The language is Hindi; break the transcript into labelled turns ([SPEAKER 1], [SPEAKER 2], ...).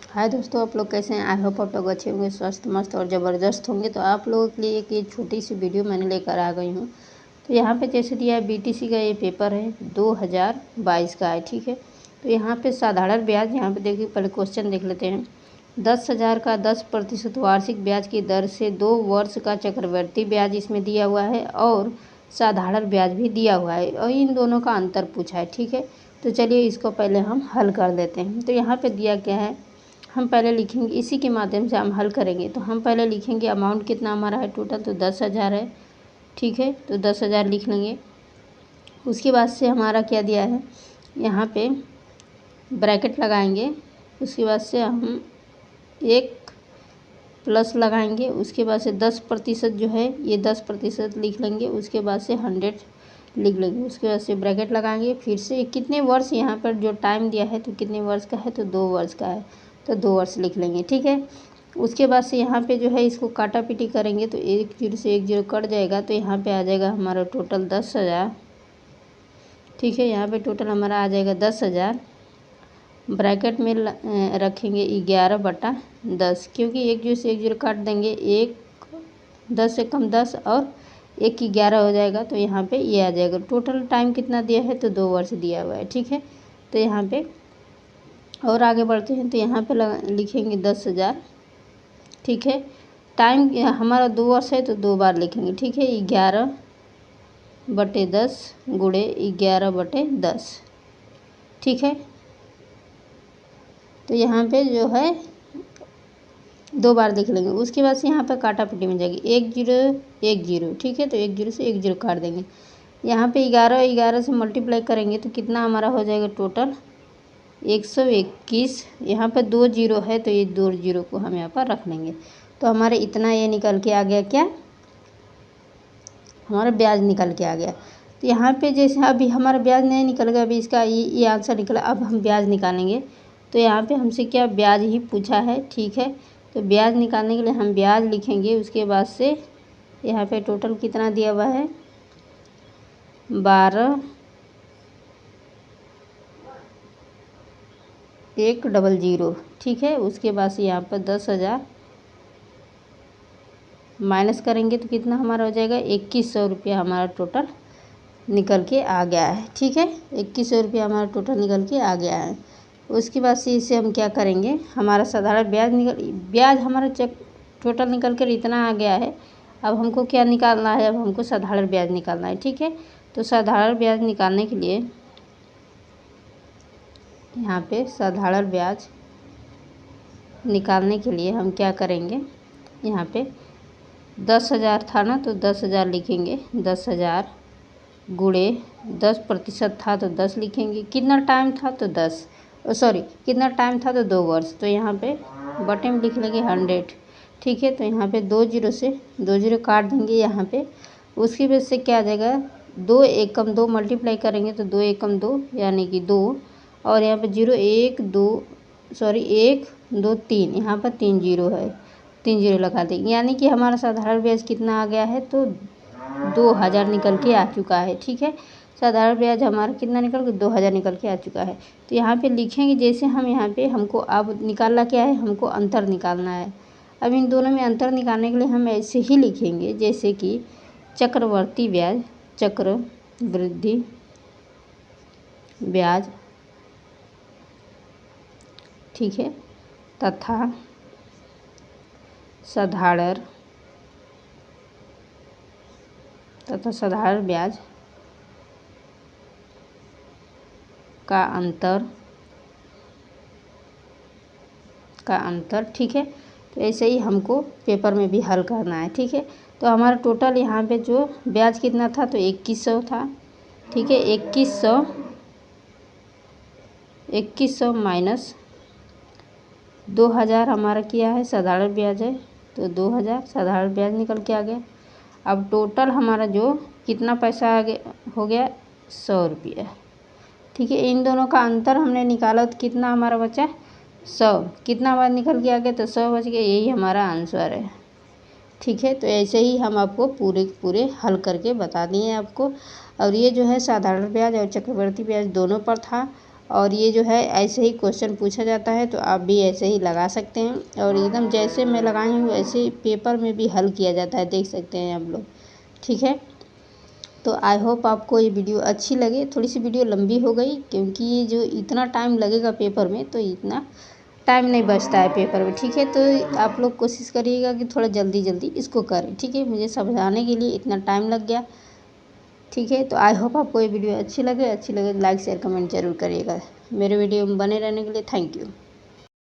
[SPEAKER 1] हाय दोस्तों, आप लोग कैसे हैं। आई होप आप लोग अच्छे होंगे, स्वस्थ मस्त और ज़बरदस्त होंगे। तो आप लोगों के लिए एक ये छोटी सी वीडियो मैंने लेकर आ गई हूँ। तो यहाँ पे जैसे दिया है बीटीसी का ये पेपर है 2022 का है, ठीक है। तो यहाँ पे साधारण ब्याज, यहाँ पे देखिए पहले क्वेश्चन देख लेते हैं। 10,000 का 10% वार्षिक ब्याज की दर से 2 वर्ष का चक्रवृद्धि ब्याज इसमें दिया हुआ है और साधारण ब्याज भी दिया हुआ है और इन दोनों का अंतर पूछा है, ठीक है। तो चलिए इसको पहले हम हल कर देते हैं। तो यहाँ पे दिया क्या है, हम पहले लिखेंगे, इसी के माध्यम से हम हल करेंगे। तो हम पहले लिखेंगे अमाउंट कितना हमारा है टोटल, तो 10,000 है, ठीक है। तो 10,000 लिख लेंगे। उसके बाद से हमारा क्या दिया है, यहाँ पे ब्रैकेट लगाएंगे। उसके बाद से हम एक प्लस लगाएंगे। उसके बाद से 10% जो है ये 10% लिख लेंगे। उसके बाद से 100 लिख लेंगे। उसके बाद से ब्रैकेट लगाएंगे। फिर से कितने वर्ष, यहाँ पर जो टाइम दिया है तो कितने वर्ष का है, तो 2 वर्ष का है, तो 2 वर्ष लिख लेंगे, ठीक है। उसके बाद से यहाँ पे जो है इसको काटा पीटी करेंगे तो 1 0 से 1 0 कट जाएगा। तो यहाँ पे आ जाएगा हमारा टोटल 10,000, ठीक है। यहाँ पे टोटल हमारा आ जाएगा 10,000। ब्रैकेट में रखेंगे 11/10, क्योंकि 1 0 से 1 0 काट देंगे, 1 10 से कम 10 और 1 11 हो जाएगा। तो यहाँ पे ये आ जाएगा। टोटल टाइम कितना दिया है, तो 2 वर्ष दिया हुआ है, ठीक है। तो यहाँ पे और आगे बढ़ते हैं। तो यहाँ पे लिखेंगे 10,000, ठीक है। टाइम हमारा 2 वर्ष है तो 2 बार लिखेंगे, ठीक है। 11/10 गुणे 11/10, ठीक है। तो यहाँ पे जो है 2 बार लिख लेंगे। उसके बाद से यहाँ पे काटा पट्टी में जाएगी 1 0 1 0, ठीक है। तो 1 0 से 1 0 काट देंगे। यहाँ पे 11 से मल्टीप्लाई करेंगे तो कितना हमारा हो जाएगा टोटल 121। यहाँ पे 2 0 है तो ये 2 0 को हम यहाँ पर रख लेंगे। तो हमारे इतना ये निकल के आ गया, क्या हमारा ब्याज निकल के आ गया। तो यहाँ पे जैसे अभी हमारा ब्याज नहीं निकल गया, अभी इसका ये आंसर निकला। अब हम ब्याज निकालेंगे। तो यहाँ पे हमसे क्या ब्याज ही पूछा है, ठीक है। तो ब्याज निकालने के लिए हम ब्याज लिखेंगे। उसके बाद से यहाँ पे टोटल कितना दिया हुआ है 12,100, ठीक है। उसके बाद से यहाँ पर 10,000 माइनस करेंगे तो कितना हमारा हो जाएगा 2,100 रुपया हमारा टोटल निकल के आ गया है, ठीक है। 2,100 रुपया हमारा टोटल निकल के आ गया है। उसके बाद से इसे हम क्या करेंगे, हमारा साधारण ब्याज हमारा टोटल निकल कर इतना आ गया है। अब हमको क्या निकालना है, अब हमको साधारण ब्याज निकालना है, ठीक है। तो साधारण ब्याज निकालने के लिए यहाँ पे साधारण ब्याज निकालने के लिए हम क्या करेंगे, यहाँ पे 10,000 था ना, तो 10,000 लिखेंगे। 10,000 गुणे 10% था तो 10 लिखेंगे। कितना टाइम था तो 10, सॉरी कितना टाइम था तो 2 वर्ष। तो यहाँ पे बटे में लिख लेंगे 100, ठीक है। तो यहाँ पे 2 0 से 2 0 काट देंगे यहाँ पे। उसकी वजह से क्या आ जाएगा, 2 1 2 मल्टीप्लाई करेंगे तो 2 1 2 यानी कि 2, और यहाँ पे 0 1 2 सॉरी 1 2 3, यहाँ पर 3 0 है, 3 0 लगा देंगे। यानी कि हमारा साधारण ब्याज कितना आ गया है, तो 2,000 निकल के आ चुका है, ठीक है। साधारण ब्याज हमारा कितना निकल के 2,000 निकल के आ चुका है। तो यहाँ पे लिखेंगे, जैसे हम यहाँ पे हमको अब निकालना क्या है, हमको अंतर निकालना है। अब इन दोनों में अंतर निकालने के लिए हम ऐसे ही लिखेंगे जैसे कि चक्रवर्ती ब्याज, चक्रवृद्धि ब्याज, ठीक है, तथा साधारण ब्याज का अंतर, ठीक है। तो ऐसे ही हमको पेपर में भी हल करना है, ठीक है। तो हमारा टोटल यहाँ पे जो ब्याज कितना था, तो 2,100 था, ठीक है। 2,100 माइनस 2,000 हमारा किया है साधारण ब्याज है, तो 2,000 साधारण ब्याज निकल के आ गया। अब टोटल हमारा जो कितना पैसा आ गया हो गया 100 रुपया, ठीक है। इन दोनों का अंतर हमने निकाला तो कितना हमारा बचा 100, कितना बार निकल के आ गया तो 100 बच गया। यही हमारा आंसर है, ठीक है। तो ऐसे ही हम आपको पूरे हल करके बता दिए आपको। और ये जो है साधारण ब्याज और चक्रवर्ती ब्याज दोनों पर था, और ये जो है ऐसे ही क्वेश्चन पूछा जाता है, तो आप भी ऐसे ही लगा सकते हैं। और एकदम जैसे मैं लगाई हूँ वैसे ही पेपर में भी हल किया जाता है, देख सकते हैं आप लोग। ठीक है, तो आई होप आपको ये वीडियो अच्छी लगे। थोड़ी सी वीडियो लंबी हो गई क्योंकि ये जो इतना टाइम लगेगा पेपर में, तो इतना टाइम नहीं बचता है पेपर में। ठीक है, तो आप लोग कोशिश करिएगा कि थोड़ा जल्दी जल्दी इसको करें। ठीक है, मुझे समझाने के लिए इतना टाइम लग गया। ठीक है, तो आई होप आपको ये वीडियो अच्छी लगे तो लाइक शेयर कमेंट जरूर करिएगा। मेरे वीडियो में बने रहने के लिए थैंक यू।